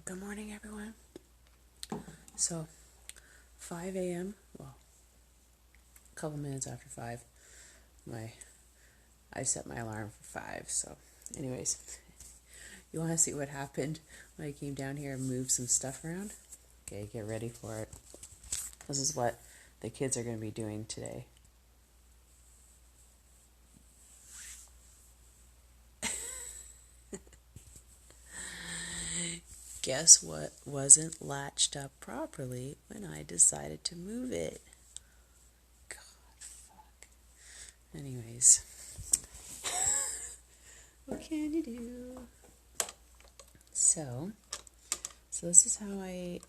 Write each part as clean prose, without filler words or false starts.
Good morning, everyone. So, 5 a.m., well, a couple minutes after 5, I set my alarm for 5, so anyways, you want to see what happened when I came down here and moved some stuff around? Okay, get ready for it. This is what the kids are going to be doing today. Guess what wasn't latched up properly when I decided to move it? God, fuck. Anyways, what can you do? So this is how I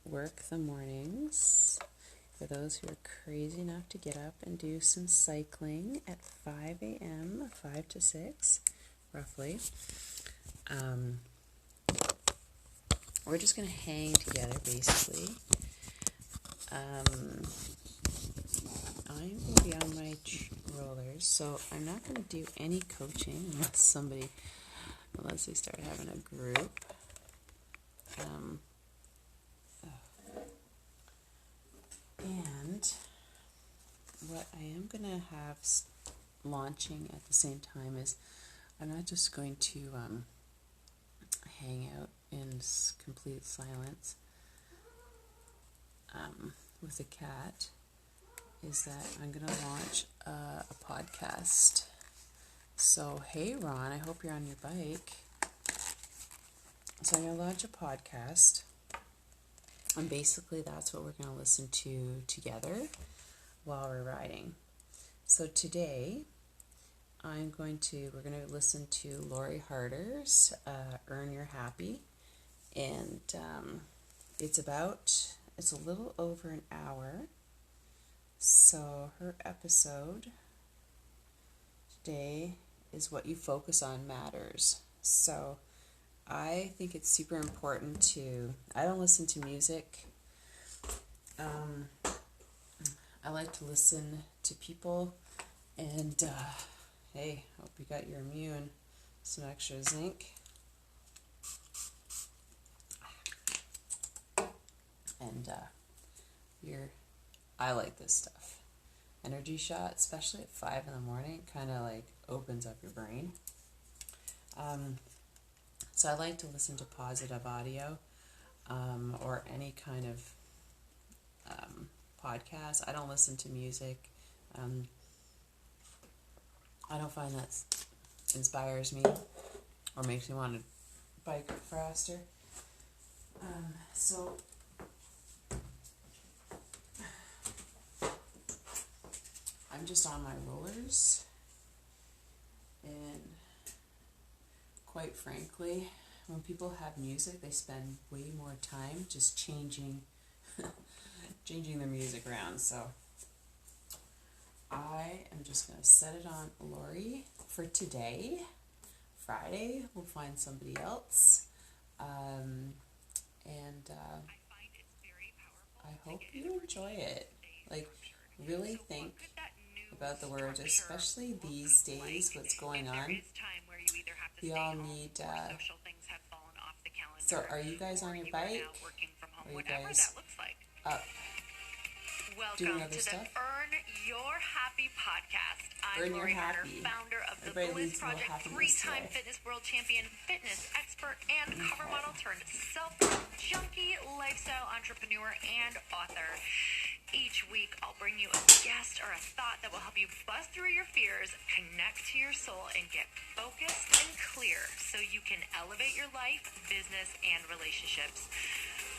work the mornings. For those who are crazy enough to get up and do some cycling at 5 a.m., 5 to 6, roughly. We're just going to hang together, basically. I'm going to be on my rollers, so I'm not going to do any coaching unless we start having a group. And what I am going to have launching at the same time is I'm not just going to hang out in complete silence with the cat, is that I'm going to launch a podcast. So, hey Ron, I hope you're on your bike. So I'm going to launch a podcast, and basically that's what we're going to listen to together while we're riding. So today we're going to listen to Lori Harder's Earn Your Happy, and it's a little over an hour. So her episode today is What You Focus On Matters. So I think it's super important I don't listen to music. I like to listen to people, and hey, hope you got your immune, some extra zinc. And I like this stuff. Energy shot, especially at 5 in the morning, kind of like opens up your brain. So I like to listen to positive audio or any kind of podcast. I don't listen to music. I don't find that inspires me or makes me want to bike faster. So I'm just on my rollers, and quite frankly, when people have music, they spend way more time just changing the music around. So I am just going to set it on Lori for today. Friday, we'll find somebody else. I hope you enjoy it. Like, really think about the words, especially these days, what's going on. We all need, so are you guys on your bike? Are you guys up doing other stuff? Earn Your Happy podcast. Earn I'm Your Lori Harder, Happy. founder of the Everybody Bliss needs a little Project, happiness 3-time today. fitness world champion, fitness expert, and cover model turned self-junkie, lifestyle entrepreneur, and author. Each week, I'll bring you a guest or a thought that will help you bust through your fears, connect to your soul, and get focused and clear so you can elevate your life, business, and relationships.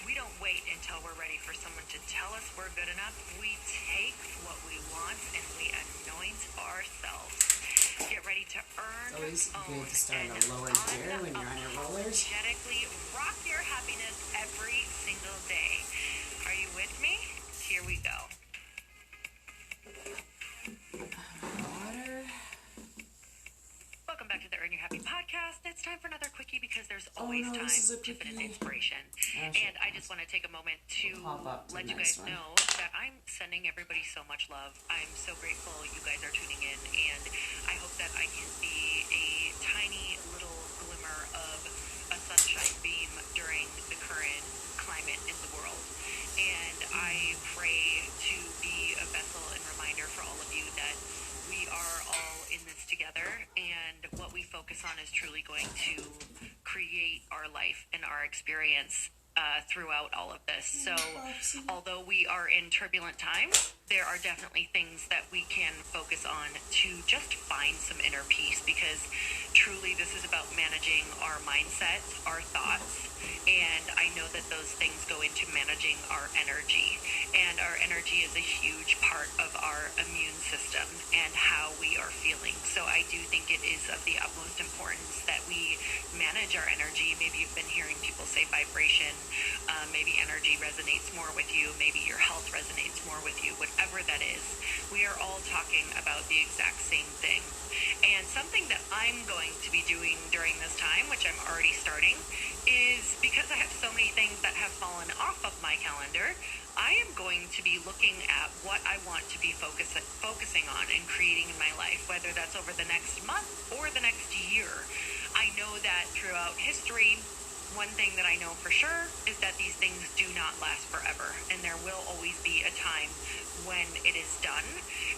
We don't wait until we're ready for someone to tell us we're good enough. We take what we want and we anoint ourselves. Get ready to earn, It's always good own, to start in and a lower gear when you're on your rollers. unapologetically rock your happiness every single day. Are you with me? Here we go. Water. Welcome back to the Earn Your Happy podcast. It's time for another quickie because there's always no, time this is a to fit in quickie. inspiration. And I just want to take a moment to Pop up to let the you guys next one. know that I'm sending everybody so much love. I'm so grateful you guys are tuning in, and I hope that I can be a tiny little glimmer of a sunshine beam focus on is truly going to create our life and our experience throughout all of this. So although we are in turbulent times, there are definitely things that we can focus on to just find some inner peace, because truly this is about managing our mindset, our thoughts, and I know that those things go into managing our energy, and our energy is a huge part of our immune system and how we are feeling. So I do think it is of the utmost importance that we manage our energy. Maybe you've been hearing people say vibration, maybe energy resonates more with you, maybe your health resonates more with you, whatever that is. We are all talking about the exact same thing. And something that I'm going to be doing during this time, which I'm already starting, is because I have so many things that have fallen off of my calendar, I am going to be looking at what I want to be focusing on and creating in my life, whether that's over the next month or the next year. I know that throughout history, one thing that I know for sure is that these things do not last forever, and there will always be a time when it is done,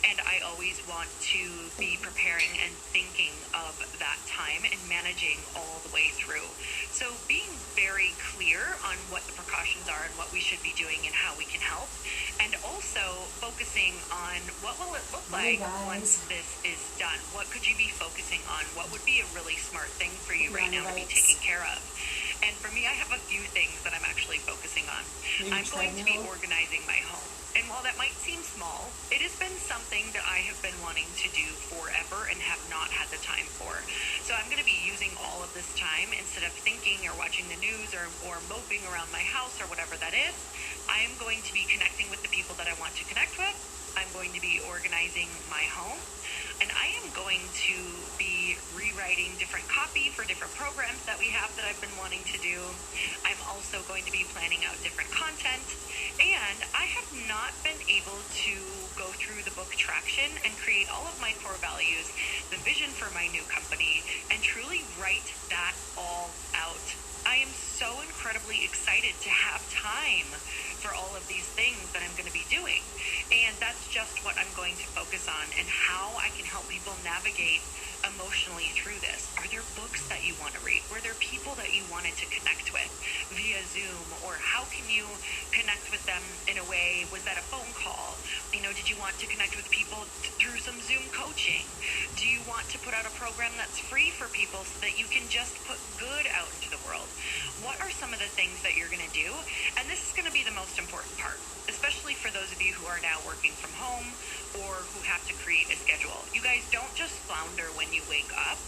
and I always want to be preparing and thinking of that time and managing all the way through. So being very clear on what the precautions are and what we should be doing and how we can help, and also focusing on what will it look like once this is done. What could you be focusing on? What would be a really smart thing for you right now to be taking care of? And for me, I have a few things that I'm actually focusing on. I'm going to be organizing my home. And while that might seem small, it has been something that I have been wanting to do forever and have not had the time for. So I'm going to be using all of this time, instead of thinking or watching the news or moping around my house or whatever that is, I am going to be connecting with the people that I want to connect with. I'm going to be organizing my home. And I am going to be rewriting different copy for different programs that we have that I've been wanting to do. I'm also going to be planning out different content. And I have not been able to go through the book Traction and create all of my core values, the vision for my new company, and truly write that all out. I am so incredibly excited to have time for all of these things that I'm going to be doing. And that's just what I'm going to focus on, and how I can help people navigate emotionally through this. Are there books that you want to read? Were there people that you wanted to connect with via Zoom? Or how can you connect with them in a way? Was that a phone call? Did you want to connect with people through some Zoom coaching? Do you want to put out a program that's free for people so that you can just put good out into the world? What are some of the things that you're going to do? And this is going to be the most important part, especially for those of you who are now working from home or who have to create a schedule. You guys don't just flounder when you wake up.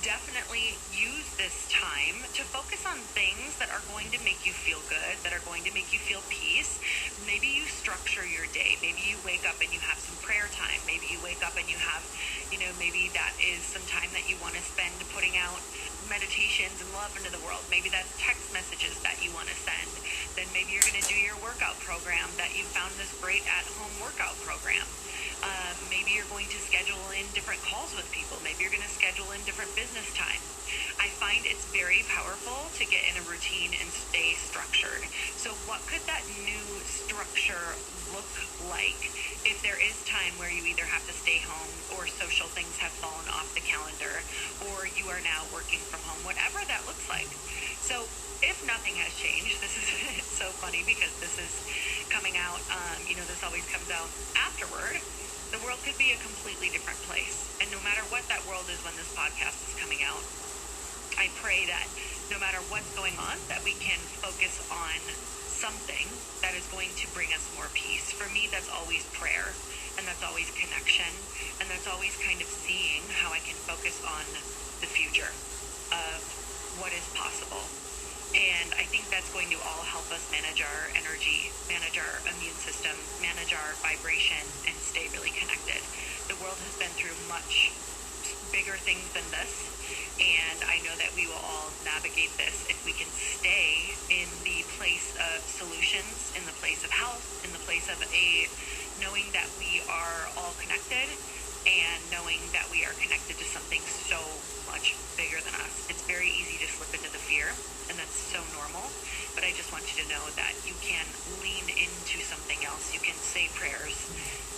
Definitely use this time to focus on things that are going to make you feel good, that are going to make you feel peace. Maybe you structure your day. Maybe you wake up and you have some prayer time. Maybe you wake up and you have, maybe that is some time that you want to spend putting out meditations and love into the world. Maybe that's text messages that you want to send. Then maybe you're going to do your workout program that you found this great at-home workout program. Maybe you're going to schedule in different calls with people. Maybe you're going to schedule in different business time. I find it's very powerful to get in a routine and stay structured. So what could that new structure look like if there is time where you either have to stay home or social things have fallen off the calendar, or you are now working from home, whatever that looks like. So if nothing has changed, this is it's so funny because this is coming out, this always comes out afterward. The world could be a completely different place. And no matter what that world is when this podcast is coming out, I pray that no matter what's going on, that we can focus on something that is going to bring us more peace. For me, that's always prayer, and that's always connection, and that's always kind of seeing how I can focus on the future of what is possible. And I think that's going to all help us manage our energy, manage our immune system, manage our vibration, and stay really connected. The world has been through much bigger things than this, and I know that we will all navigate this if we can stay in the place of solutions, in the place of health, in the place of knowing that we are all connected, and knowing that we are connected to something so much bigger than us. It's very easy to slip into the fear, and that's so normal, but I just want you to know that you can lean into something else. You can say prayers,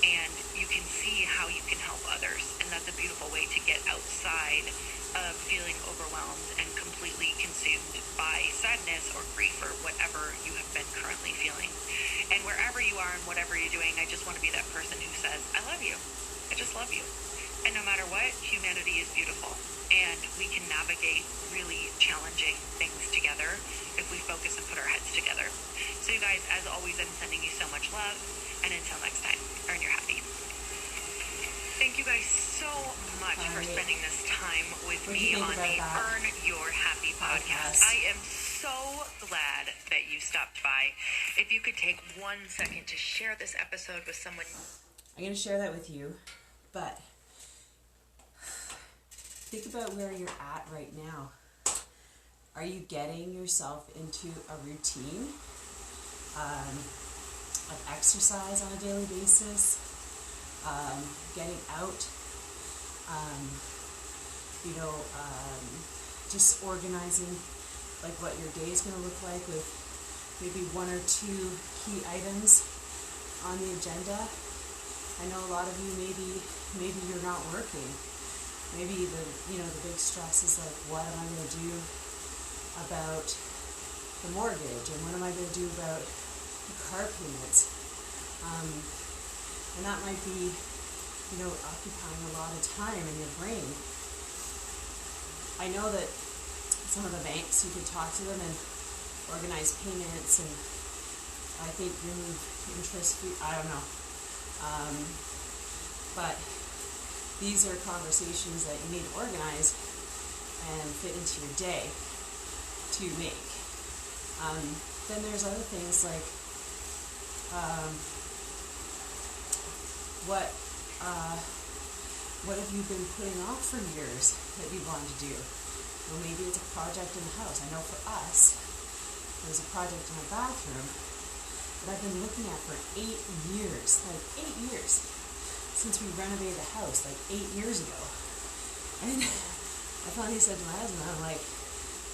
and you can see how you can help others, and that's a beautiful way to get outside of feeling overwhelmed and completely consumed by sadness or grief or whatever you have been currently feeling. And wherever you are and whatever you're doing, I just want to be that person who says, I love you. I just love you. And no matter what, humanity is beautiful. And we can navigate really challenging things together if we focus and put our heads together. So you guys, as always, I'm sending you so much love. And until next time, earn your happy. Thank you guys so much for spending this time with me on the Earn Your Happy podcast. I am so glad that you stopped by. If you could take 1 second to share this episode with someone. I'm going to share that with you, but think about where you're at right now. Are you getting yourself into a routine of exercise on a daily basis? Getting out, just organizing like what your day is going to look like with maybe 1 or 2 key items on the agenda. I know a lot of you maybe you're not working. Maybe the big stress is like, what am I going to do about the mortgage, and what am I going to do about the car payments? And that might be, occupying a lot of time in your brain. I know that some of the banks, you can talk to them and organize payments, and I think remove interest fee. I don't know. But these are conversations that you need to organize and fit into your day to make. Then there's other things like what have you been putting off for years that you want to do? Well, maybe it's a project in the house. I know for us, there's a project in our bathroom that I've been looking at for 8 years, since we renovated the house, 8 years ago. And I finally said to my husband, I'm like,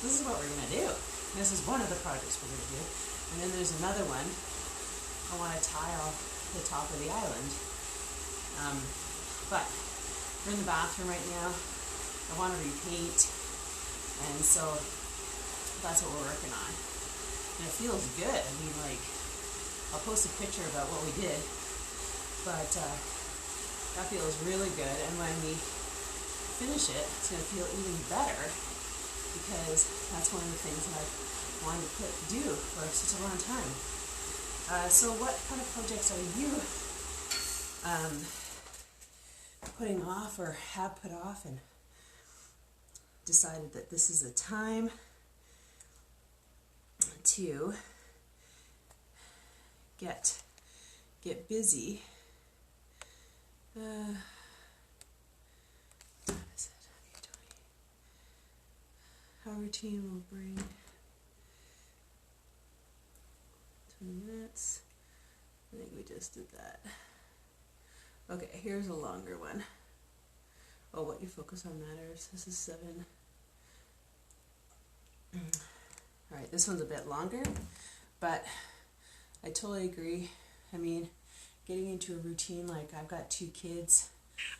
this is what we're going to do. This is one of the projects we're going to do. And then there's another one. I want to tile the top of the island. But we're in the bathroom right now. I want to repaint. And so that's what we're working on. And it feels good. I mean, I'll post a picture about what we did. But that feels really good. And when we finish it, it's going to feel even better, because that's one of the things that I've wanted to do for such a long time. So what kind of projects are you putting off or have put off and decided that this is a time to get busy? How routine will bring 20 minutes. I think we just did that. Okay, here's a longer one. Oh, what you focus on matters. This is 7. Alright, this one's a bit longer, but I totally agree. I mean, getting into a routine, I've got 2 kids.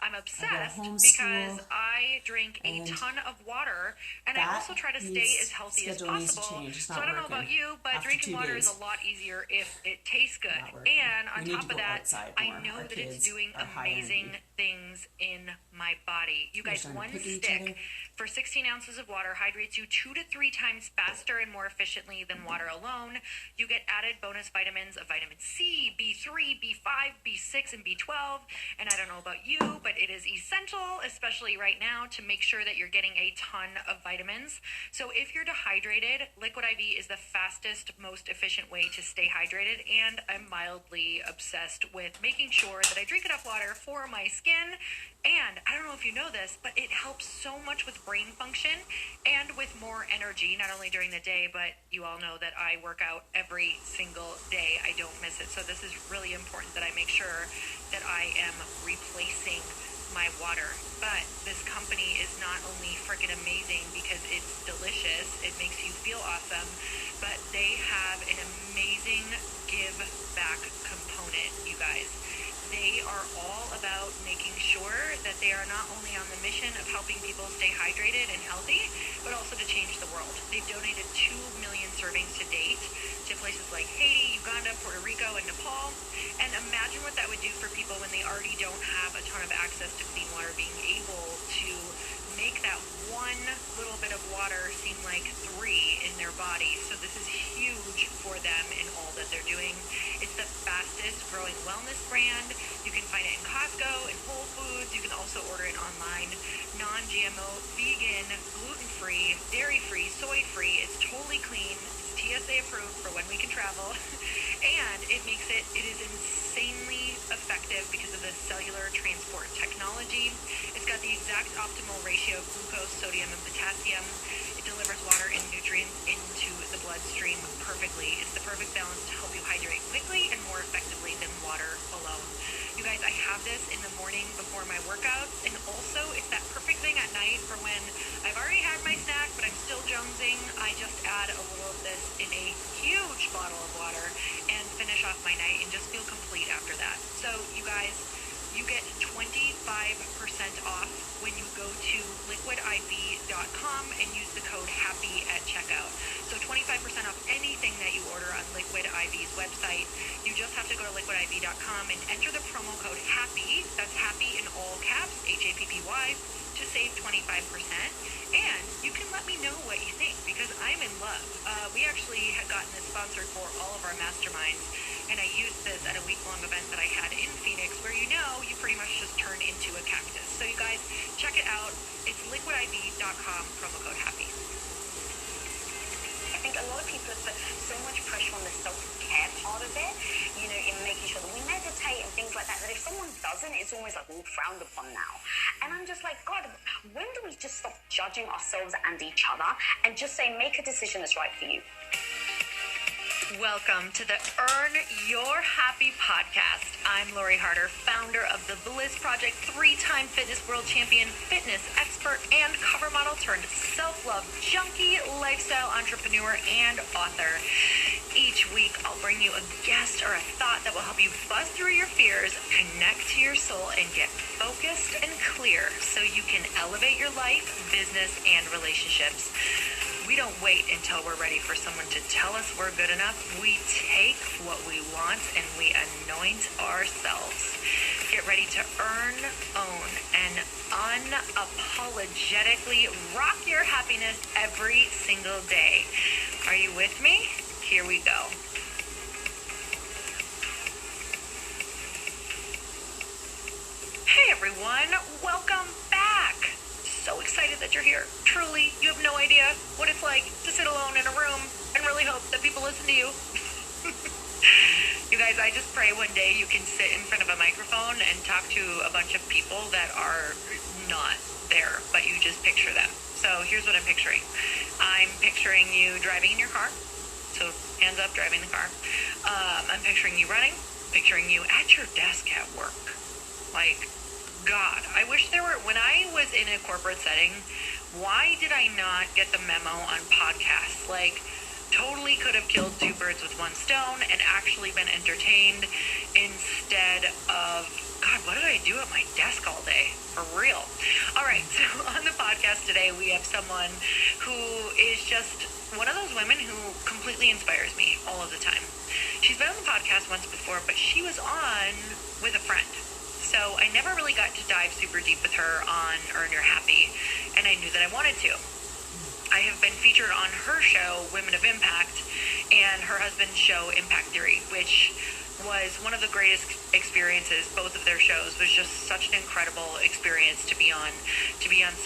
I'm obsessed because I drink a ton of water, and I also try to stay as healthy as possible. So I don't know about you, but drinking water is a lot easier if it tastes good. And on top of that, I know that it's doing amazing things in my body. You guys, 1 stick for 16 ounces of water hydrates you 2 to 3 times faster and more efficiently than water alone. You get added bonus vitamins of vitamin C, B3, B5, B6, and B12. And I don't know about you, but it is essential, especially right now, to make sure that you're getting a ton of vitamins. So if you're dehydrated, Liquid IV is the fastest, most efficient way to stay hydrated. And I'm mildly obsessed with making sure that I drink enough water for my skin. And I don't know if you know this, but it helps so much with brain function and with more energy, not only during the day, but you all know that I work out every single day. I don't miss it. So this is really important that I make sure that I am replacing my water. But this company is not only freaking amazing because it's delicious, it makes you feel awesome, but they have an amazing give back component, you guys. They are all about making sure that they are not only on the mission of helping people stay hydrated and healthy, but also to change the world. They've donated 2 million servings to date to places like Haiti, Uganda, Puerto Rico, and Nepal. And imagine what that would do for people when they already don't have a ton of access to clean water, being able to make that one little bit of water seem like 3 in their body. So this is huge for them in all that they're doing. It's the fastest growing wellness brand. You can find it in Costco, in Whole Foods. You can also order it online. Non-GMO, vegan, gluten-free, dairy-free, soy-free. It's totally clean. It's TSA approved for when we can travel. And it is insanely effective because of the cellular transport technology. It's got the exact optimal ratio of glucose, sodium, and potassium. It delivers water and nutrients into the bloodstream perfectly. It's the perfect balance to help you hydrate quickly and more effectively than water alone. You guys, I have this in the morning before my workouts, and also it's that perfect thing at night for when I've already had my snack, but I'm still jonesing. I just add a little of this in a huge bottle of water and finish off my night and just feel complete after that. So you guys, you get 25% off when you go to liquidiv.com and use the code HAPPY at checkout. So 25% off anything that you order on Liquid IV's website. You just have to go to liquidiv.com and enter the promo code HAPPY, that's HAPPY in all caps, HAPPY, to save 25%. And you can let me know what you think, because I'm in love. We actually had gotten this sponsored for all of our masterminds, and I used this at a week-long event that I had in Phoenix, where you pretty much just turn into a cactus. So you guys, check it out. It's liquidiv.com, promo code HAPPY. I think a lot of people have put so much pressure on the self-care part of it, in making sure that we meditate and things like that if someone doesn't, it's almost like all frowned upon now. And I'm just like, God, when do we just stop judging ourselves and each other and just say, make a decision that's right for you? Welcome to the Earn Your Happy podcast. I'm Lori Harder, founder of the Bliss Project, 3-time fitness world champion, fitness expert, and cover model turned self-love junkie, lifestyle entrepreneur, and author. Each week, I'll bring you a guest or a thought that will help you bust through your fears, connect to your soul, and get focused and clear so you can elevate your life, business, and relationships. We don't wait until we're ready for someone to tell us we're good enough. We take what we want and we anoint ourselves. Get ready to earn, own, and unapologetically rock your happiness every single day. Are you with me? Here we go. Hey everyone, welcome back. So excited that you're here. Truly, you have no idea what it's like to sit alone in a room and really hope that people listen to you. You guys, I just pray one day you can sit in front of a microphone and talk to a bunch of people that are not there, but you just picture them. So here's what I'm picturing. I'm picturing you driving in your car. So hands up, driving the car. I'm picturing you running, picturing you at your desk at work. Like, God, I wish there were, when I was in a corporate setting, why did I not get the memo on podcasts? Like, totally could have killed 2 birds with 1 stone and actually been entertained instead of, God, what did I do at my desk all day? For real. All right, so on the podcast today, we have someone who is just one of those women who completely inspires me all of the time. She's been on the podcast once before, but she was on with a friend. So I never really got to dive super deep with her on Earn Your Happy, and I knew that I wanted to. I have been featured on her show, Women of Impact, and her husband's show, Impact Theory, which was one of the greatest experiences. Both of their shows was just such an incredible experience to be on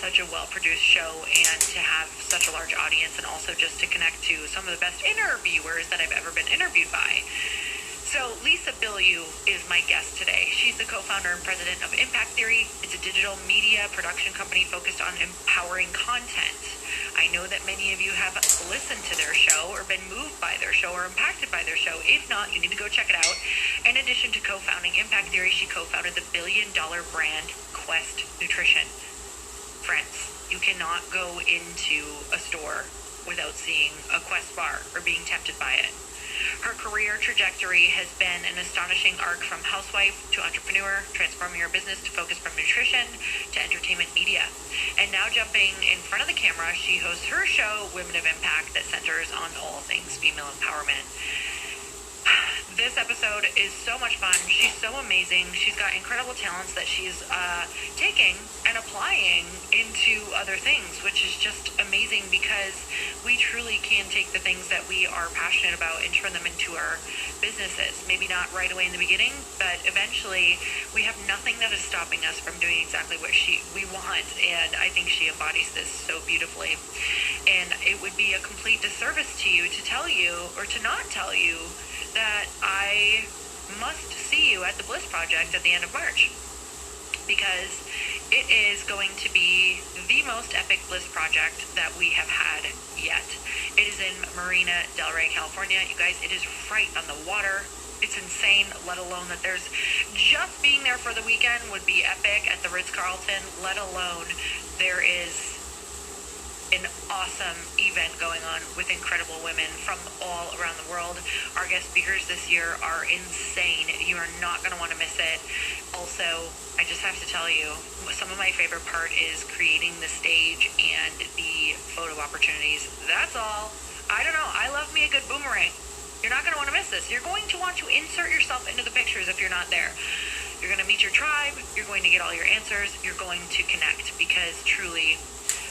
such a well-produced show and to have such a large audience, and also just to connect to some of the best interviewers that I've ever been interviewed by. So Lisa Bilyeu is my guest today. She's the co-founder and president of Impact Theory. It's a digital media production company focused on empowering content. I know that many of you have listened to their show or been moved by their show or impacted by their show. If not, you need to go check it out. In addition to co-founding Impact Theory, she co-founded the billion-dollar brand Quest Nutrition. Friends, You cannot go into a store without seeing a Quest bar or being tempted by it. Her career trajectory has been an astonishing arc from housewife to entrepreneur, transforming her business to focus from nutrition to entertainment media. And now jumping in front of the camera, she hosts her show, Women of Impact, that centers on all things female empowerment. This episode is so much fun. She's so amazing. She's got incredible talents that she's taking and applying into other things, which is just amazing because we truly can take the things that we are passionate about and turn them into our businesses. Maybe not right away in the beginning, but eventually we have nothing that is stopping us from doing exactly what we want. And I think she embodies this so beautifully. And it would be a complete disservice to you to tell you or to not tell you that I must see you at the Bliss Project at the end of March, because it is going to be the most epic Bliss Project that we have had yet. It is in Marina Del Rey, California. You guys, it is right on the water. It's insane, let alone that there's just being there for the weekend would be epic at the Ritz-Carlton, let alone there is an awesome event going on with incredible women from all around the world. Our guest speakers this year are insane. You are not going to want to miss it. Also, I just have to tell you, some of my favorite part is creating the stage and the photo opportunities. That's all. I don't know. I love me a good boomerang. You're not going to want to miss this. You're going to want to insert yourself into the pictures if you're not there. You're going to meet your tribe. You're going to get all your answers. You're going to connect, because truly,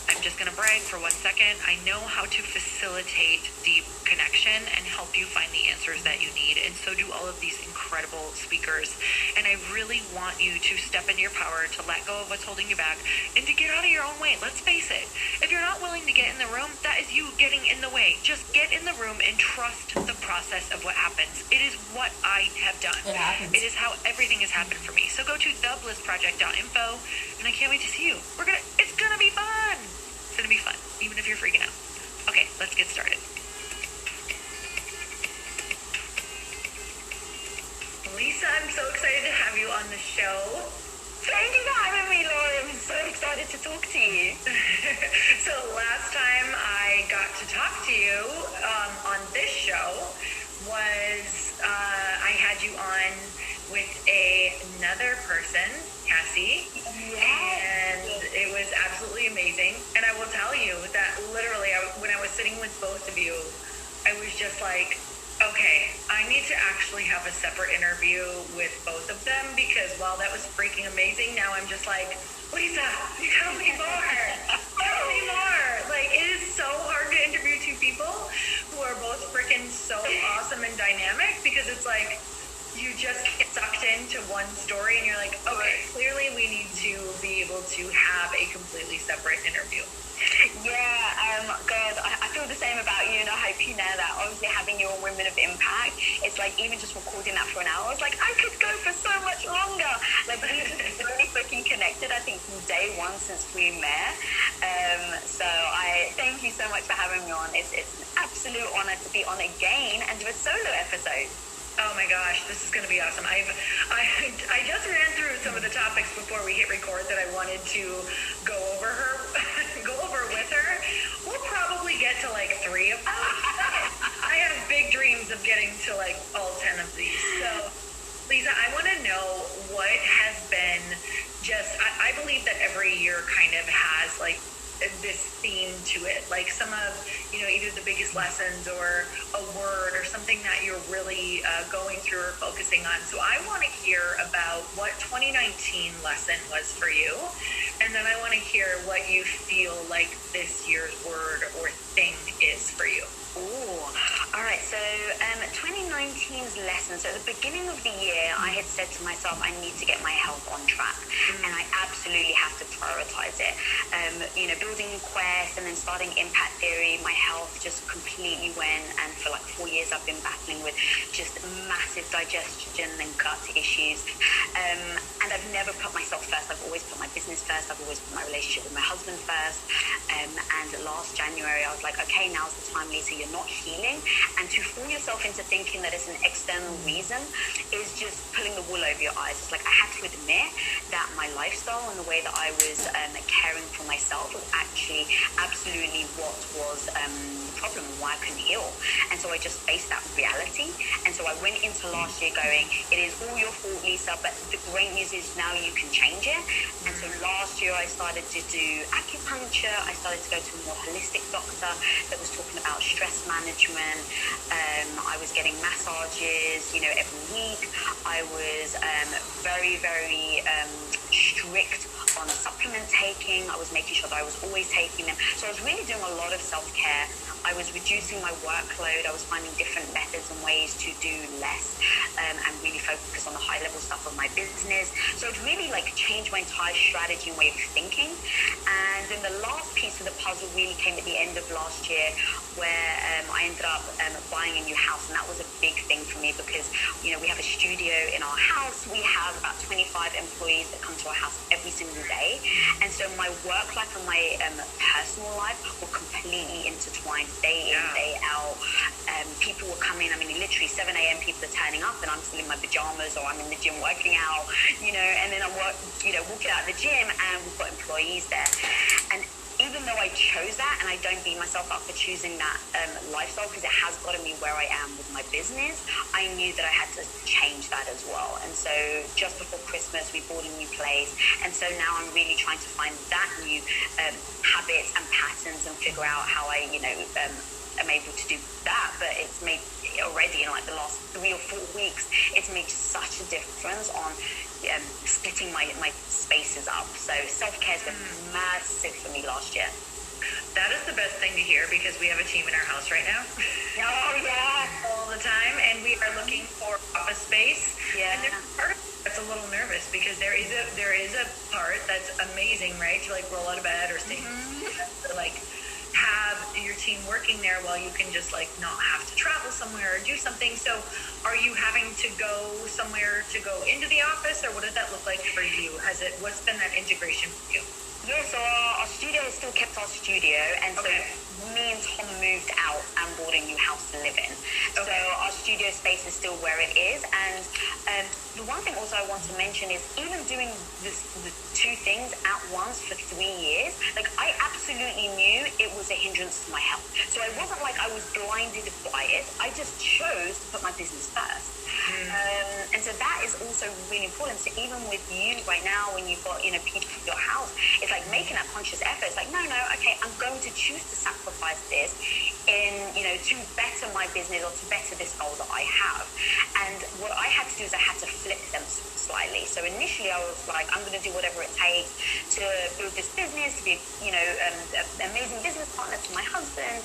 I'm just going to brag for 1 second. I know how to facilitate deep connection and help you find the answers that you need. And so do all of these incredible speakers. And I really want you to step into your power, to let go of what's holding you back, and to get out of your own way. Let's face it. If you're not willing to get in the room, that is you getting in the way. Just get in the room and trust the process of what happens. It is what I have done. It happens. It is how everything has happened for me. So go to theblissproject.info, and I can't wait to see you. It's gonna be fun. It's gonna be fun, even if you're freaking out. Okay, let's get started. Lisa, I'm so excited to have you on the show. Thank you for having me, Laura. I'm so excited to talk to you. So last time I got to talk to you on this show was I had you on with another person, Cassie. Yes. And it was absolutely amazing. And I will tell you that literally when I was sitting with both of you, I was just like, okay, I need to actually have a separate interview with both of them, because while that was freaking amazing, now I'm just like, Lisa, tell me more. Tell me more. Like, it is so hard to interview two people who are both freaking so awesome and dynamic, because it's like, you just get sucked into one story and you're like, okay, clearly we need to be able to have a completely separate interview. Yeah, God, I feel the same about you, and I hope you know that. Obviously, having you on Women of Impact, it's like even just recording that for an hour, it's like I could go for so much longer. Like, we just really freaking connected, I think, from day one since we met. So I thank you so much for having me on. It's an absolute honor to be on again and do a solo episode. Oh my gosh, this is going to be awesome. I just ran through some of the topics before we hit record that I wanted to go over with her. We'll probably get to like 3 of them. I have big dreams of getting to like all 10 of these. So, Lisa, I want to know what has been I believe that every year kind of has like this theme to it, like some of, either the biggest lessons or a word or something that you're really going through or focusing on. So I want to hear about what 2019 lesson was for you, and then I want to hear what you feel like this year's word or thing is for you. Ooh, all right. So 2019's lesson. So at the beginning of the year, I had said to myself, I need to get my health on track, and I absolutely have to prioritize it. Building Quest and then starting Impact Theory, my health just completely went, and for like 4 years I've been battling with just massive digestion and gut issues. And I've never put myself first. I've always put my business first. I've always put my relationship with my husband first. And last January, I was like, okay, now's the time, Lisa, you're not healing. And to fool yourself into thinking that it's an external reason is just pulling the wool over your eyes. It's like I had to admit that my lifestyle and the way that I was caring for myself was actually absolutely what was the problem and why I couldn't heal. And so I just faced that reality. And so I went into last year going, it is all your fault, Lisa, but the great news is now you can change it. And so last year I started to do acupuncture. I started to go to a more holistic doctor that was talking about stress management. I was getting massages, every week. I was very, very strict on supplement taking. I was making sure that I was always taking them. So I was really doing a lot of self-care. I was reducing my workload. I was finding different methods and ways to do less and really focus on the high-level stuff of my business. So it really changed my entire strategy and way of thinking. And then the last piece of the puzzle really came at the end of last year, where I ended up buying a new house, and that was a big thing for me because we have a studio in our house. We have about 25 employees that come to our house every single day, and so my work life and my personal life were completely intertwined, day in, day out. People were coming. I mean, literally 7 a.m. people are turning up, and I'm still in my pajamas, or I'm in the gym working out, and then I'm walking out of the gym, and we've got employees there. And even though I chose that, and I don't beat myself up for choosing that lifestyle because it has gotten me where I am with my business, I knew that I had to change that as well. And so just before Christmas, we bought a new place. And so now I'm really trying to find that new habits and patterns and figure out how I, am able to do that. But it's made already in the last 3 or 4 weeks, it's made such a difference on splitting my spaces up. So self-care has been massive for me last year. That is the best thing to hear because we have a team in our house right now. Oh yeah, all the time, and we are looking for office space. Yeah. And there's a part of it that's a little nervous because there is a part that's amazing, right? To roll out of bed or stay, to have your team working there while you can just not have to travel somewhere or do something. So are you having to go somewhere to go into the office, or what does that look like for you? What's been that integration for you? Yeah, so our studio has still kept our studio, and so me and Tom moved out and bought a new house to live in. So our studio space is still where it is. And the one thing also I want to mention is even doing the two things at once for 3 years, I absolutely knew it was a hindrance to my health. So it wasn't like I was blinded by it. I just chose to put my business first. And so that is also really important. So even with you right now, when you've got people in your house, it's making that conscious effort. It's no, okay, I'm going to choose to sacrifice this to better my business or to better this goal that I have. And what I had to do is I had to flip them slightly. So initially I was I'm going to do whatever it takes to build this business, to be an amazing business partner to my husband.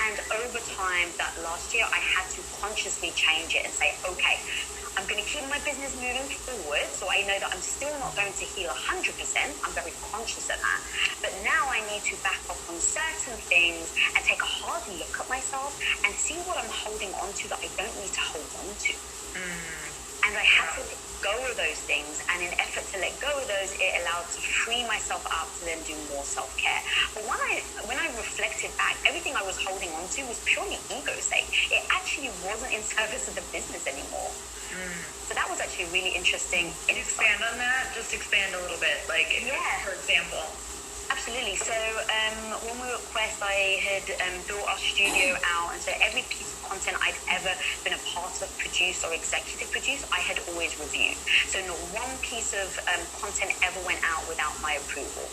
And over time, that last year, I had to consciously change it and say, okay, I'm going to keep my business moving forward, so I know that I'm still not going to heal 100%. I'm very conscious of that. But now I need to back off on certain things and take a hard look at myself and see what I'm holding on to that I don't need to hold on to. And I had to let go of those things, and in effort to let go of those, it allowed to free myself up to then do more self-care. But when I reflected back, everything I was holding on to was purely ego's sake. It actually wasn't in service of the business anymore. So that was actually really interesting. Can you expand on that? Just expand a little bit, for example. Absolutely. So when we were at Quest, I had built our studio out, and so every piece of content I'd ever been a part of, produced or executive produced, I had always reviewed. So not one piece of content ever went out without my approval.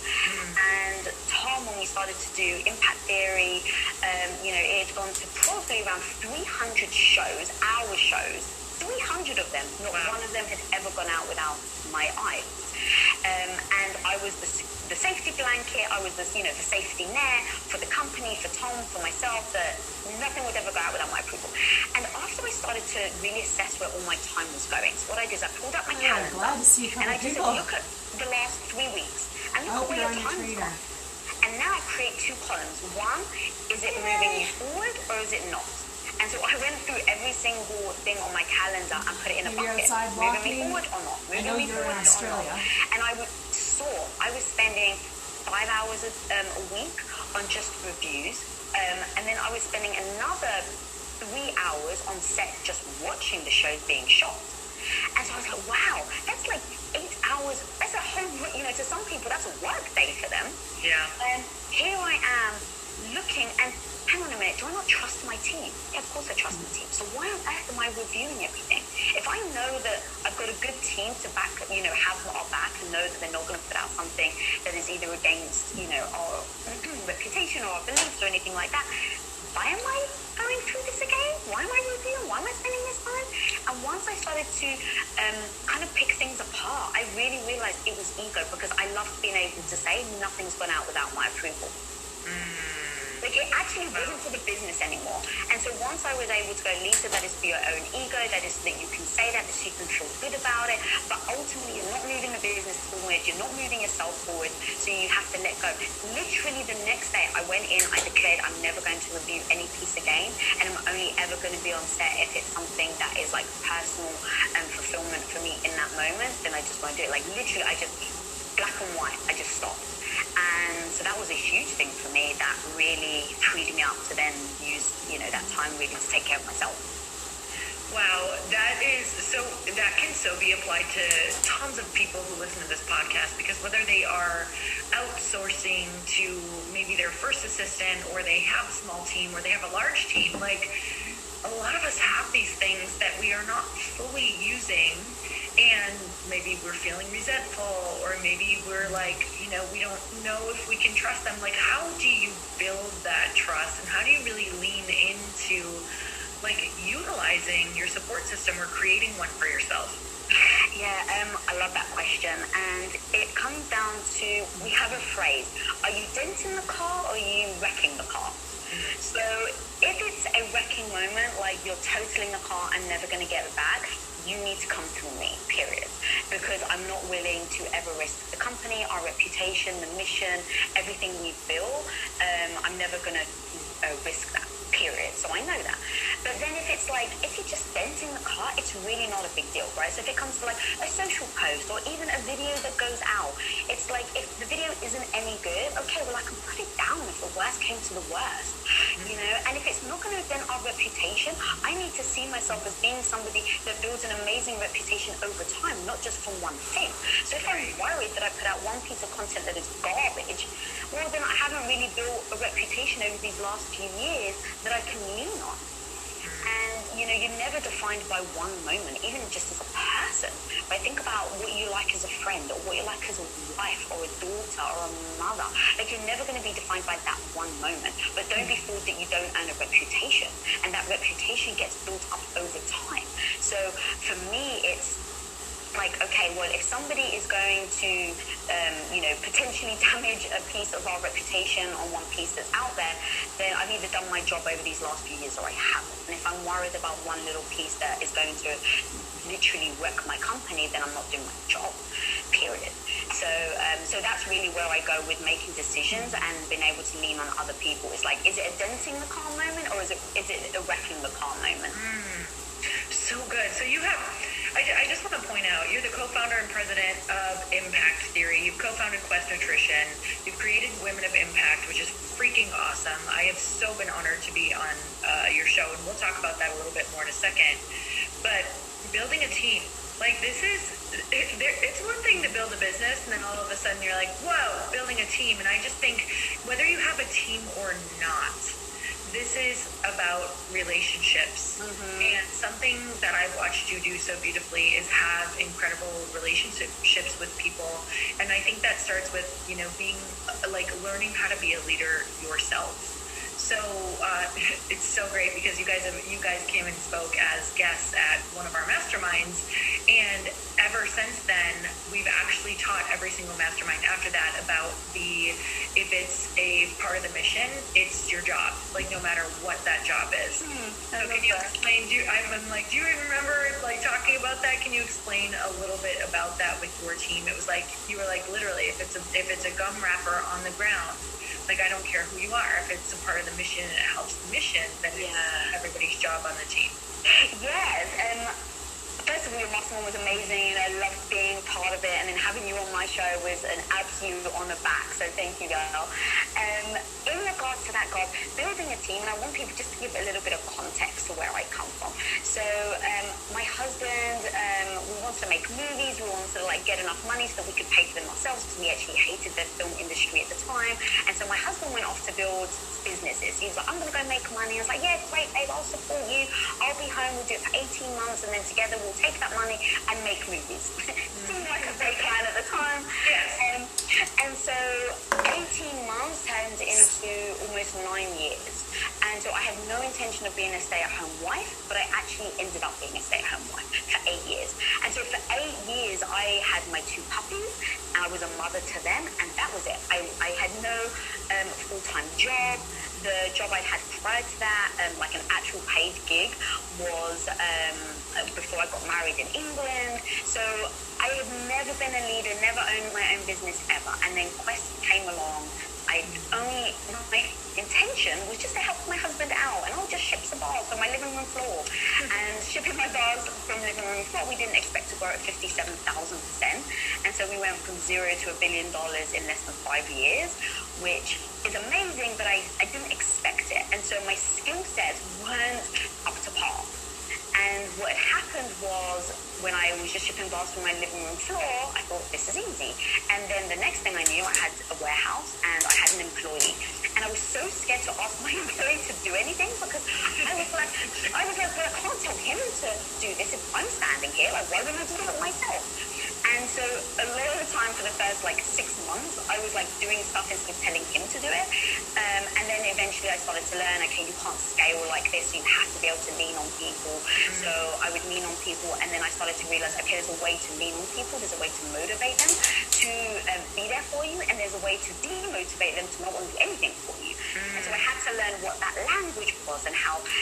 And Tom, when we started to do Impact Theory, it had gone to probably around 300 shows, our shows, 300 of them. Not one of them had ever gone out without my eye. And I was the safety blanket, I was the safety net for the company, for Tom, for myself, that nothing would ever go out without my approval. And after I started to really assess where all my time was going, so what I did is I pulled up my calendar, glad to see and I just said, look at the last 3 weeks, and look at where your time's gone. And now I create 2 columns. One, is it moving you forward or is it not? And so I went through every single thing on my calendar and put it in a Maybe bucket. outside Moving me walking. forward or not? I know you're in Australia. And I saw I was spending 5 hours a week on just reviews. And then I was spending another 3 hours on set just watching the shows being shot. And so I was like, wow, that's like 8 hours. That's a whole, to some people, that's a work day for them. Yeah. And here I am looking and, hang on a minute, do I not trust my team? Yeah, of course I trust my team. So why on earth am I reviewing everything? If I know that I've got a good team to back, have our back and know that they're not going to put out something that is either against, our reputation or our beliefs or anything like that, why am I going through this again? Why am I reviewing? Why am I spending this time? And once I started to kind of pick things apart, I really realized it was ego, because I loved being able to say nothing's gone out without my approval. Like, it actually wasn't for the business anymore. And so once I was able to go, Lisa, that is for your own ego, that is that you can say that so you can feel good about it, but ultimately you're not moving the business forward, you're not moving yourself forward, so you have to let go. Literally the next day I went in, I declared I'm never going to review any piece again, and I'm only ever going to be on set if it's something that is like personal and fulfillment for me in that moment, then I just won't do it. Like, literally, I just, black and white, I just stopped. And so that was a huge thing for me that really freed me up to then use, that time really to take care of myself. Wow, that can so be applied to tons of people who listen to this podcast, because whether they are outsourcing to maybe their first assistant, or they have a small team, or they have a large team, like, a lot of us have these things that we are not fully using, and maybe we're feeling resentful, or maybe we're like, we don't know if we can trust them. Like, how do you build that trust, and how do you really lean into like utilizing your support system or creating one for yourself? Yeah, I love that question. And it comes down to, we have a phrase, are you denting the car or are you wrecking the car? So if it's a wrecking moment, like you're totaling the car and never going to get it back, you need to come through me, period. Because I'm not willing to ever risk the company, our reputation, the mission, everything we build. I'm never going to risk that, period. So I know that. But then if you're just denting the car, it's really not a big deal, right? So if it comes to like a social post or even a video that goes out, it's like, if the video isn't any good, okay, well, I can put it down if the worst came to the worst, And if it's not going to dent our reputation, I need to see myself as being somebody that builds an amazing reputation over time, not just from one thing. So if I'm worried that I put out one piece of content that is garbage, well, then I haven't really built a reputation over these last few years that I can lean on. And, you're never defined by one moment, even just as a person. But think about what you like as a friend, or what you like as a wife, or a daughter, or a mother. Like, you're never going to be defined by that one moment. But don't be fooled that you don't earn a reputation. And that reputation gets built up over time. So for me, it's like, okay, well, if somebody is going to, potentially damage a piece of our reputation on one piece that's out there, then I've either done my job over these last few years or I haven't. And if I'm worried about one little piece that is going to literally wreck my company, then I'm not doing my job, period. So that's really where I go with making decisions and being able to lean on other people. It's like, is it a denting the car moment, or is it a wrecking the car moment? So good. So you have, I just want to point out, you're the co-founder and president of Impact Theory. You've co-founded Quest Nutrition. You've created Women of Impact, which is freaking awesome. I have so been honored to be on your show, and we'll talk about that a little bit more in a second. But building a team, like, it's one thing to build a business, and then all of a sudden you're like, whoa, building a team. And I just think, whether you have a team or not, this is about relationships. And something that I've watched you do so beautifully is have incredible relationships with people. And I think that starts with, being like learning how to be a leader yourself. So it's so great, because you guys came and spoke as guests at one of our masterminds, and ever since then, we've actually taught every single mastermind after that about if it's a part of the mission, it's your job, like no matter what that job is. So can you explain, do you remember like talking about that? Can you explain a little bit about that with your team? It was like, you were like, literally, if it's a gum wrapper on the ground, like, I don't care who you are, if it's a part of the mission and it helps the mission, then it's everybody's job on the team. Yes, first of all, your mastermind was amazing, and I loved being part of it, and then having you on my show was an absolute honor back, so thank you, girl. In regards to that, guys, building a team, and I want people just to give a little bit of context to where I come from. So, my husband, we wanted to make movies, we wanted to, like, get enough money so that we could pay for them ourselves, because we actually hated the film industry at the time, and so my husband went off to build businesses. He was like, I'm going to go make money. I was like, yeah, great, babe, I'll support you. I'll be home, we'll do it for 18 months, and then together we'll take that money and make movies. Seemed like a great plan at the time. Yes. And so 18 months turned into almost 9 years. And so I had no intention of being a stay-at-home wife, but I actually ended up being a stay-at-home wife for 8 years. And so for 8 years, I had my 2 puppies, and I was a mother to them, and that was it. I had no full-time job. The job I'd had prior to that, like an actual paid gig, was before I got married in England. So I had never been a leader, never owned my own business ever. And then Quest came along. My intention was just to help my husband out, and I'll just ship some bars from my living room floor. And shipping my bars from living room floor, we didn't expect to grow at 57,000%. And so we went from $0 to $1 billion in less than 5 years, which is amazing, but I didn't expect it. And so my skill sets weren't up to par. And what had happened was, when I was just shipping bars from my living room floor, I thought, this is easy. And then the next thing I knew, I had a warehouse and I had an employee. And I was so scared to ask my employee to do anything, because I was like, well, I can't tell him to do this if I'm standing here. Like, why wouldn't I do it myself? And so a lot of the time for the first 6 months, I was doing stuff instead of telling him to do it. And then eventually I started to learn, okay, you can't scale like this, so you have to be able to lean on people. So I would lean on people, and then I started to realize, okay, there's a way to lean on people, there's a way to motivate them to be there for you, and there's a way to demotivate them to not want to do anything for you. And so I had to learn what that language was and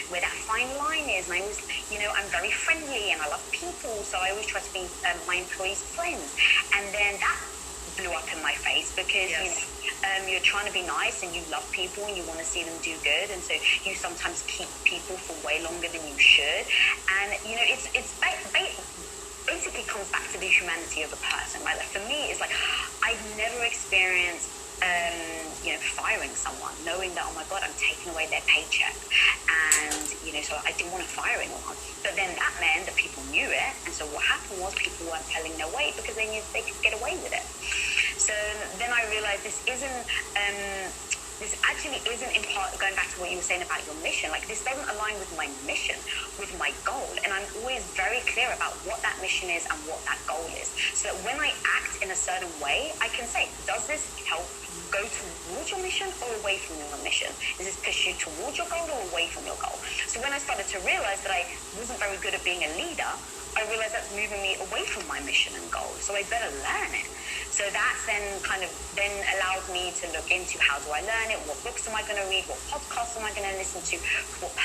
where that fine line is. And I was, I'm very friendly and I love people, so I always try to be my employees' friends. And then that blew up in my face, because you're trying to be nice and you love people and you want to see them do good, and so you sometimes keep people for way longer than you should. And it's basically comes back to the humanity of a person, right? Like, for me, it's like I've never experienced firing someone, knowing that, oh my God, I'm taking away their paycheck. And, so I didn't want to fire anyone. But then that meant that people knew it. And so what happened was, people weren't telling their weight because they knew they could get away with it. So then I realized this actually isn't, in part, going back to what you were saying about your mission. Like, this doesn't align with my mission, with my goal. And I'm always very clear about what that mission is and what that goal is. So that when I act in a certain way, I can say, does this help go towards your mission or away from your mission? Is this push you towards your goal or away from your goal? So when I started to realize that I wasn't very good at being a leader, I realized that's moving me away from my mission and goal. So I better learn it. So that's then then allowed me to look into, how do I learn it? What books am I going to read? What podcasts am I going to listen to? What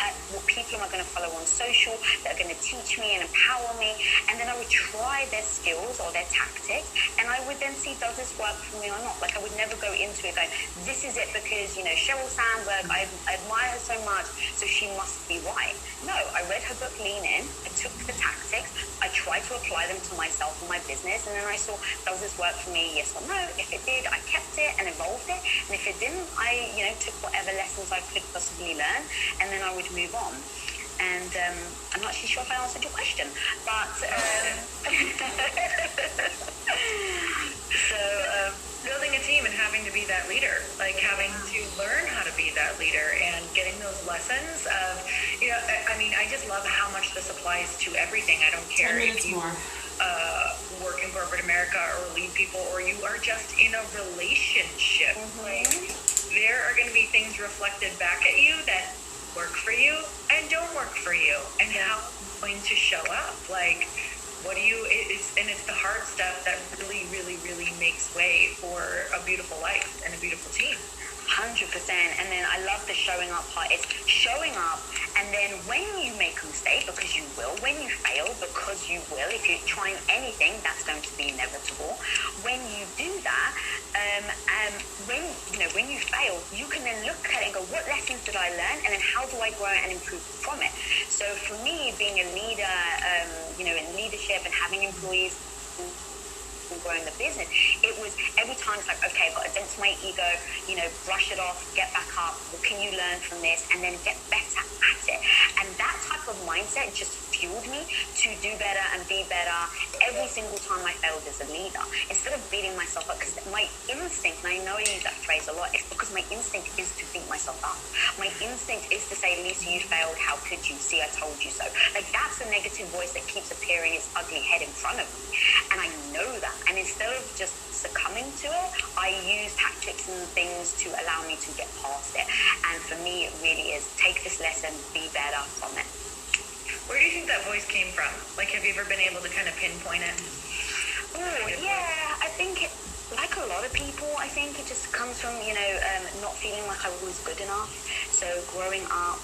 people am I going to follow on social that are going to teach me and empower me? And then I would try their skills or their tactics, and I would then see, does this work for me or not? Like, I would never go into it going, this is it because, Sheryl Sandberg, I admire her so much, so she must be right. No, I read her book, Lean In. I took the tactics. I tried to apply them to myself and my business, and then I saw, does this work for me, yes or no? If it did, I kept it and evolved it, and if it didn't, I took whatever lessons I could possibly learn, and then I would move on. And I'm not actually sure if I answered your question, but building a team and having to be that leader, like having to learn how to be that leader and getting those lessons of, I just love how much this applies to everything. I don't care if you work in corporate America or lead people, or you are just in a relationship. Like, there are going to be things reflected back at you that work for you and don't work for you, and how you're going to show up. Like, What do you, it's the hard stuff that really, really, really makes way for a beautiful life and a beautiful team. 100%. And then I love the showing up part. It's showing up, and then when you make a mistake, because you will, when you fail, because you will, if you're trying anything, that's going to be inevitable. When you do that, when you fail, you can then look at it and go, what lessons did I learn, and then how do I grow and improve from it? So for me, being a leader, in leadership and having employees and growing the business, it was every time it's like, okay, I've got to dent my ego, brush it off, get back up, what can you learn from this, and then get better at it. And that type of mindset just fueled me to do better and be better every single time I failed as a leader. Instead of beating myself up, because my instinct, and I know I use that phrase a lot, it's because my instinct is to beat myself up. My instinct is to say, Lisa, you failed, how could you? See, I told you so. Like, that's the negative voice that keeps appearing its ugly head in front of me. And I know that. And instead of just succumbing to it, I use tactics and things to allow me to get past it. And for me, it really is take this lesson, be better from it. Where do you think that voice came from? Like, have you ever been able to kind of pinpoint it? Oh, yeah. I think like a lot of people, I think it just comes from, not feeling like I was good enough. So growing up,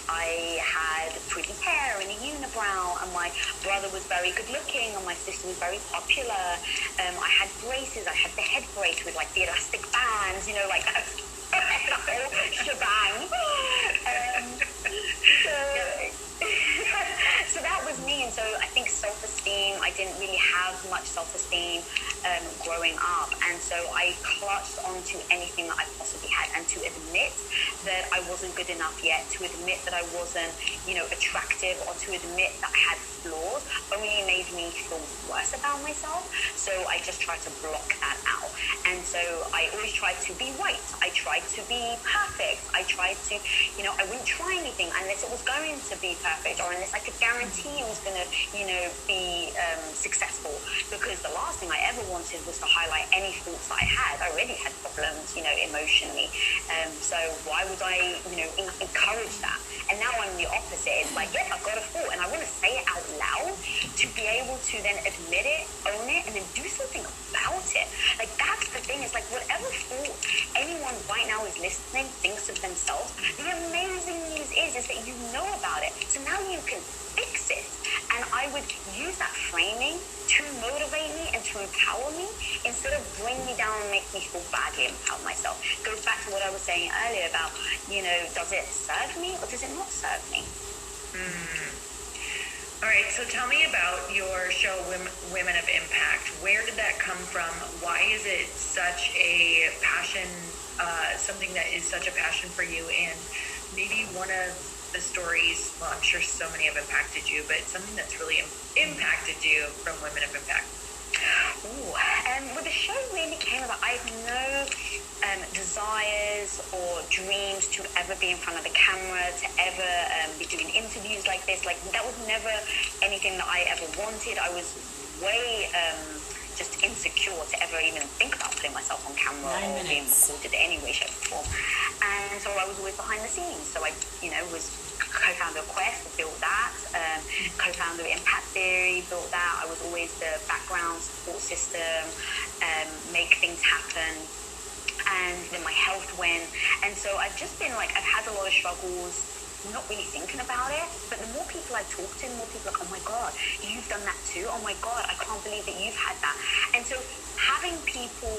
I had pretty hair and a unibrow, and my brother was very good looking, and my sister was very popular. I had braces. I had the head brace with like the elastic bands, like the whole shebang. So that was me. And so I think self-esteem, I didn't really have much self-esteem growing up, and so I clutched onto anything that I possibly had. And to admit that I wasn't good enough yet, to admit that I wasn't attractive, or to admit that I had flaws, only made me feel worse about myself. So I just tried to block that out. And so I always tried to be right. I tried to be perfect. I tried to, I wouldn't try anything unless it was going to be perfect, or unless I could guarantee it was going to, be successful. Because the last thing I ever wanted was to highlight any faults that I had. I already had problems, emotionally. So why would I, encourage that? And now I'm the opposite. It's like, yeah, I've got a fault, and I want to say it out loud to be able to then admit it, own it, and then do something about it. Like, that's the thing. It's like, whatever fault anyone right now is listening thinks of themselves, the amazing news is that you know about it. So now you can fix it. And I would use that framing to motivate me and to empower me, instead of bring me down and make me feel badly about myself. It goes back to what I was saying earlier about, does it serve me or does it not serve me? All right, so tell me about your show, Women of Impact. Where did that come from? Why is it such a passion, something that is such a passion for you? And maybe one of the stories, well, I'm sure so many have impacted you, but something that's really impacted you from Women of Impact. Well, the show really came about. I have no desires or dreams to ever be in front of the camera, to ever be doing interviews like this. Like, that was never anything that I ever wanted. I was way just insecure to ever even think about putting myself on camera or being recorded in any way, shape, or form. And so I was always behind the scenes. So I, was co-founder of Quest, built that, co-founder of Impact Theory, built that. I was always the background support system, make things happen. And then my health went. And so I've just been like, I've had a lot of struggles, not really thinking about it, but the more people I talk to, the more people are like, oh my God, you've done that too? Oh my God, I can't believe that you've had that. And so having people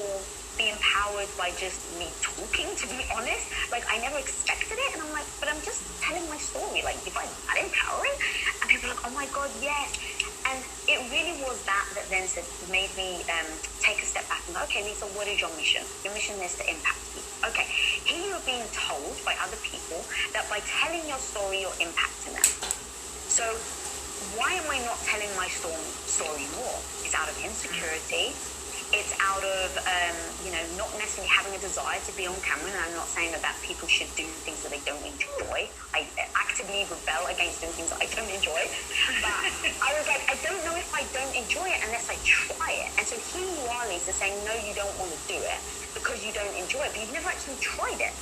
be empowered by just me talking, to be honest, like, I never expected it, and I'm like, but I'm just telling my story, like, if I'm that empowering? And people are like, oh my God, yes. And it really was that then made me take a step back and go, okay, Lisa, what is your mission? Your mission is to impact people. Okay, here you're being told by other people that by telling your story, you're impacting them. So why am I not telling my story more? It's out of insecurity. It's out of, not necessarily having a desire to be on camera. And I'm not saying that people should do things that they don't enjoy. I actively rebel against doing things that I don't enjoy. But I was like, I don't know if I don't enjoy it unless I try it. And so here you are, Lisa, saying, no, you don't want to do it because you don't enjoy it, but you've never actually tried it.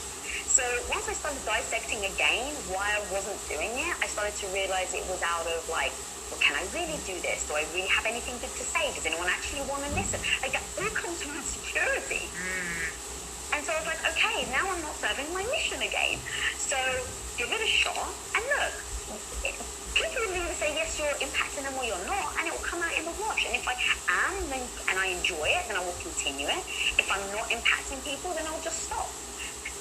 So once I started dissecting again why I wasn't doing it, I started to realize it was out of, like, Well, can I really do this? Do I really have anything good to say? Does anyone actually want to listen? Like, that all comes from insecurity. And so I was like, okay, now I'm not serving my mission again. So give it a shot. And look, people will either say, yes, you're impacting them, or you're not, and it will come out in the wash. And if I am, then, and I enjoy it, then I will continue it. If I'm not impacting people, then I'll just stop.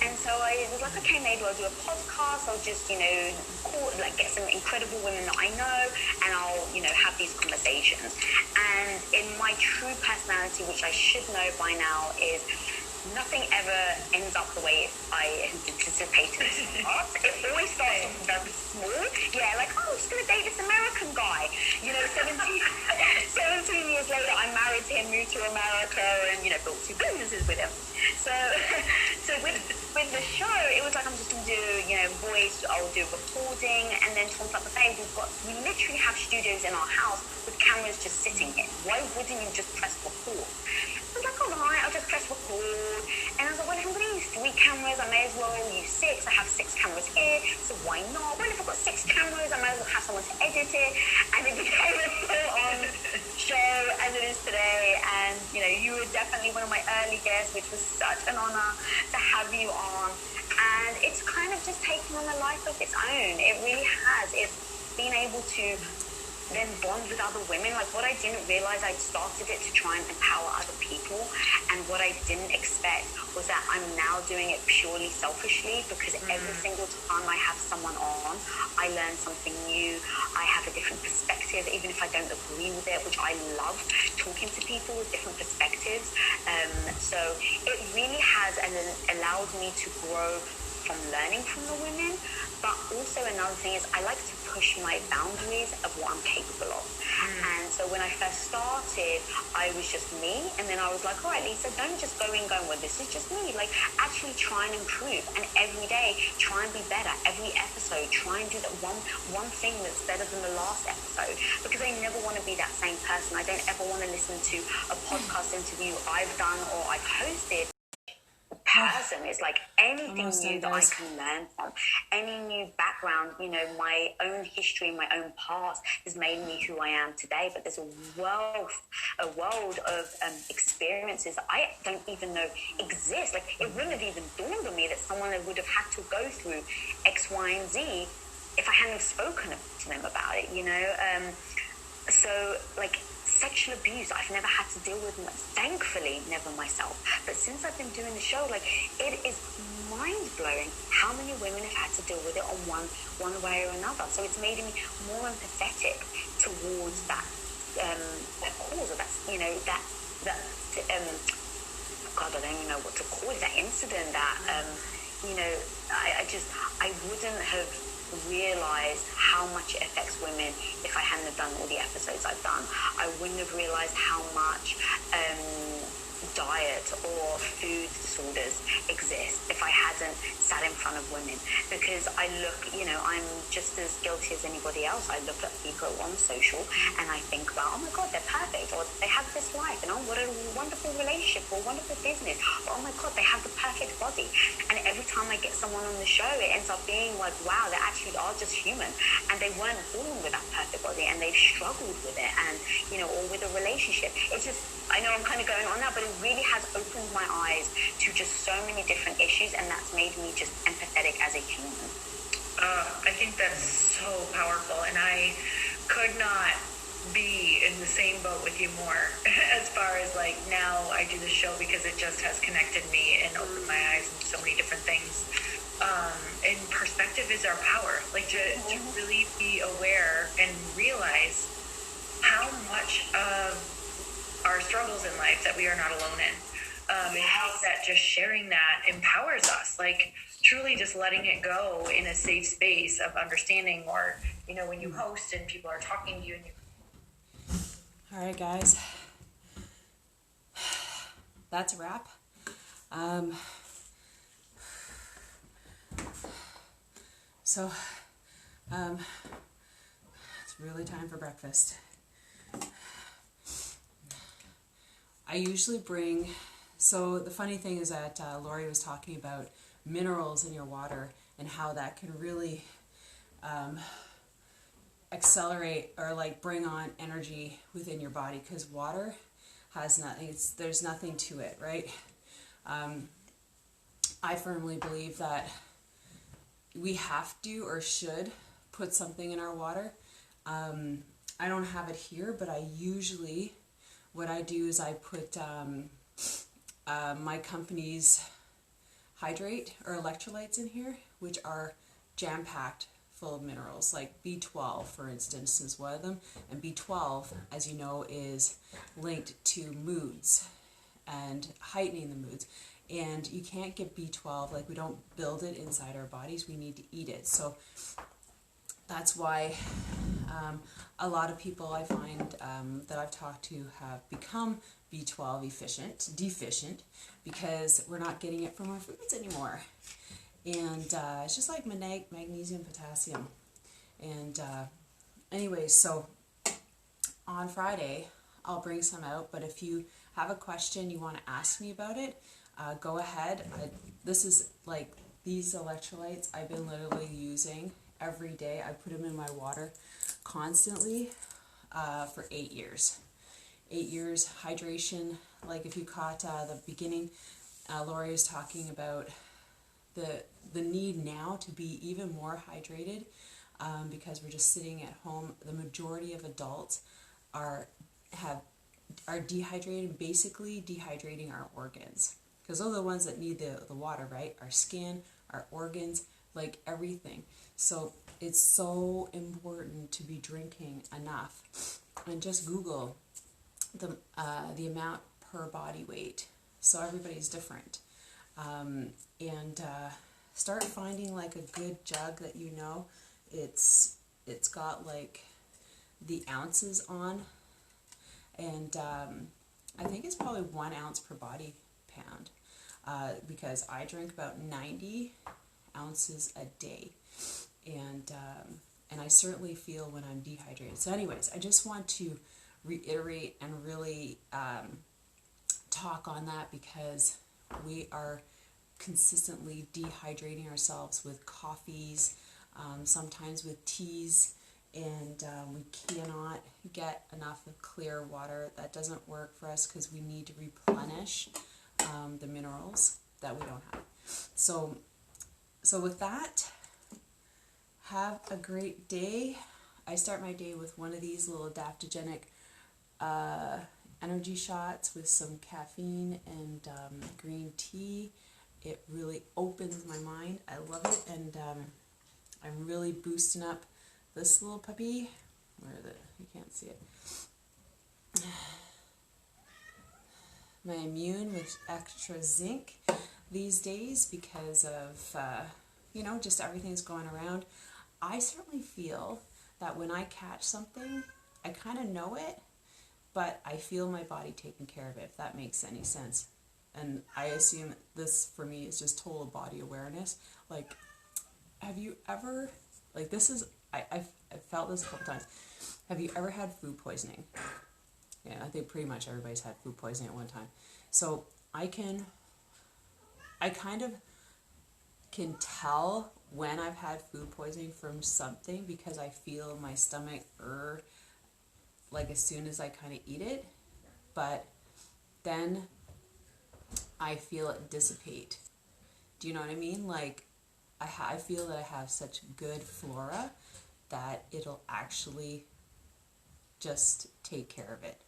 And so I was like, okay, maybe I'll do a podcast. I'll just, get some incredible women that I know, and I'll, have these conversations. And in my true personality, which I should know by now, is nothing ever ends up the way I anticipated it to start. It always starts off very small. Yeah, like, oh, I'm just going to date this American guy. 17 years later, I'm married to him, moved to America, and, built 2 businesses with him. So with the show, it was like, I'm just going to do, voice, I'll do recording, and then Tom's like, babe, we literally have studios in our house with cameras just sitting here. Why wouldn't you just press record? I was like, all right, I'll just press record. And I was like, well, I'm going to use 3 cameras. I may as well use 6. I have 6 cameras here, so why not? Well, if I've got 6 cameras, I might as well have someone to edit it. And it became a full-on show as it is today. And, you were definitely one of my early guests, which was such an honor to have you on. And it's kind of just taken on a life of its own. It really has. It's been able to then bond with other women. Like, what I didn't realize, I'd started it to try and empower other people, and what I didn't expect was that I'm now doing it purely selfishly, because every single time I have someone on, I learn something new. I have a different perspective, even if I don't agree with it, which I love, talking to people with different perspectives. So it really has allowed me to grow from learning from the women. But also another thing is, I like to push my boundaries of what I'm capable of. And so when I first started, I was just me, and then I was like, all right, Lisa, don't just go in going, well, this is just me. Like, actually try and improve, and every day try and be better. Every episode try and do that one thing that's better than the last episode, because I never want to be that same person. I don't ever want to listen to a podcast interview I've done or I've hosted person. It's like anything new that I can learn from, any new background, my own history, my own past has made me who I am today. But there's a world of experiences that I don't even know exist. Like, it wouldn't have even dawned on me that someone would have had to go through X, Y, and Z if I hadn't have spoken to them about it, So, like, sexual abuse, I've never had to deal with, thankfully, never myself. But since I've been doing the show, like, it is mind-blowing how many women have had to deal with it on one way or another. So it's made me more empathetic towards that cause of that, God, I don't even know what to call it, that incident that, I wouldn't have realized how much it affects women if I hadn't have done all the episodes I've done. I wouldn't have realized how much diet or food disorders exist if I hadn't sat in front of women, because I look, I'm just as guilty as anybody else. I look at people on social and I think about, oh my God, they're perfect, or they have this life, and oh, what a wonderful relationship or wonderful business, or oh my God, they have the perfect body. And every time I get someone on the show, it ends up being like, wow, they actually are just human, and they weren't born with that perfect body, and they've struggled with it, and or with a relationship. It's just, I know I'm kind of going on now, but it really has opened my eyes to just so many different issues, and that's made me just empathetic as a human. I think that's so powerful, and I could not be in the same boat with you more as far as, like, now I do the show because it just has connected me and opened my eyes into so many different things. And perspective is our power, like to really be aware and realize how much of our struggles in life that we are not alone in, and how that just sharing that empowers us, like truly just letting it go in a safe space of understanding, or when you host and people are talking to you and you. All right, guys, that's a wrap. So it's really time for breakfast. I usually bring, so the funny thing is that Lori was talking about minerals in your water and how that can really accelerate or like bring on energy within your body, because water has nothing, there's nothing to it, right? I firmly believe that we have to or should put something in our water. I don't have it here, but I usually, what I do is I put my company's hydrate or electrolytes in here, which are jam-packed full of minerals, like B12, for instance, is one of them. And B12, as you know, is linked to moods and heightening the moods. And you can't get B12, like we don't build it inside our bodies, we need to eat it. So that's why a lot of people I find that I've talked to have become B12 deficient, because we're not getting it from our foods anymore. And it's just like magnesium, potassium. And anyways, so on Friday, I'll bring some out. But if you have a question, you want to ask me about it, go ahead. This is like these electrolytes I've been literally using every day. I put them in my water constantly for 8 years. 8 years hydration. Like if you caught the beginning, Lori was talking about the need now to be even more hydrated, because we're just sitting at home. The majority of adults are dehydrated, basically dehydrating our organs, because those are the ones that need the water, right? Our skin, our organs, like everything. So it's so important to be drinking enough. And just Google the amount per body weight. So everybody's different. And start finding like a good jug that you know it's got like the ounces on, and I think it's probably 1 ounce per body pound, because I drink about 90 ounces a day, and I certainly feel when I'm dehydrated. So anyways, I just want to reiterate and really talk on that, because we are consistently dehydrating ourselves with coffees, sometimes with teas, and we cannot get enough of clear water. That doesn't work for us, because we need to replenish the minerals that we don't have. So with that, have a great day. I start my day with one of these little adaptogenic energy shots with some caffeine and green tea. It really opens my mind. I love it, and I'm really boosting up this little puppy. Where is it? You can't see it. My immune with extra zinc these days, because of just everything's going around. I certainly feel that when I catch something, I kind of know it, but I feel my body taking care of it, if that makes any sense. And I assume this, for me, is just total body awareness. Like, have you ever, like this is, I've felt this a couple times. Have you ever had food poisoning? Yeah, I think pretty much everybody's had food poisoning at one time. So I kind of can tell when I've had food poisoning from something, because I feel my stomach like as soon as I kind of eat it, but then I feel it dissipate. Do you know what I mean? Like I feel that I have such good flora that it'll actually just take care of it.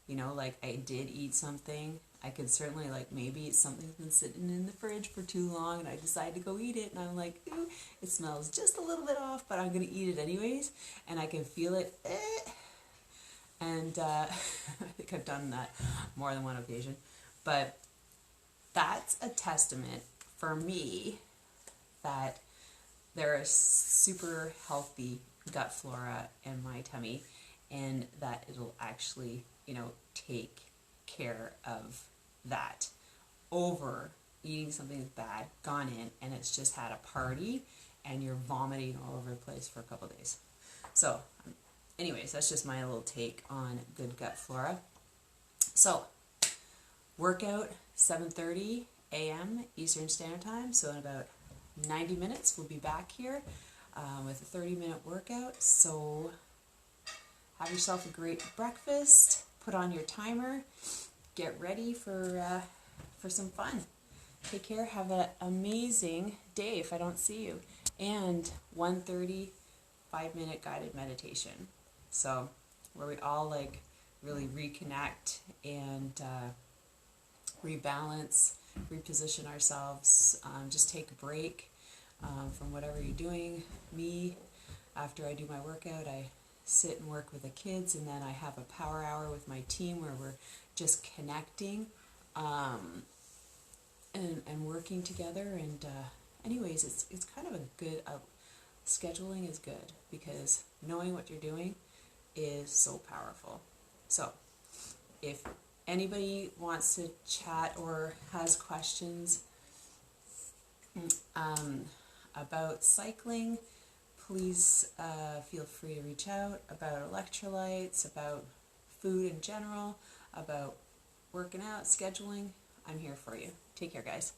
You know, like I did eat something. I could certainly, like, maybe it's something that's been sitting in the fridge for too long and I decide to go eat it, and I'm like, ooh, it smells just a little bit off, but I'm going to eat it anyways, and I can feel it. And I think I've done that more than one occasion. But that's a testament for me that there is super healthy gut flora in my tummy, and that it'll actually, take care of that over eating something that's bad, gone in, and it's just had a party, and you're vomiting all over the place for a couple of days. So, anyways, that's just my little take on good gut flora. So, workout 7:30 a.m. Eastern Standard Time. So in about 90 minutes, we'll be back here. with a 30-minute workout. So have yourself a great breakfast, put on your timer, get ready for some fun. Take care, have an amazing day if I don't see you. And 1:30 5-minute guided meditation. So where we all like really reconnect and rebalance, reposition ourselves, just take a break from whatever you're doing. Me, after I do my workout, I sit and work with the kids, and then I have a power hour with my team where we're just connecting and working together. And anyways, it's kind of a good scheduling is good because knowing what you're doing is so powerful. So if anybody wants to chat or has questions about cycling, please feel free to reach out about electrolytes, about food in general, about working out, scheduling. I'm here for you. Take care, guys.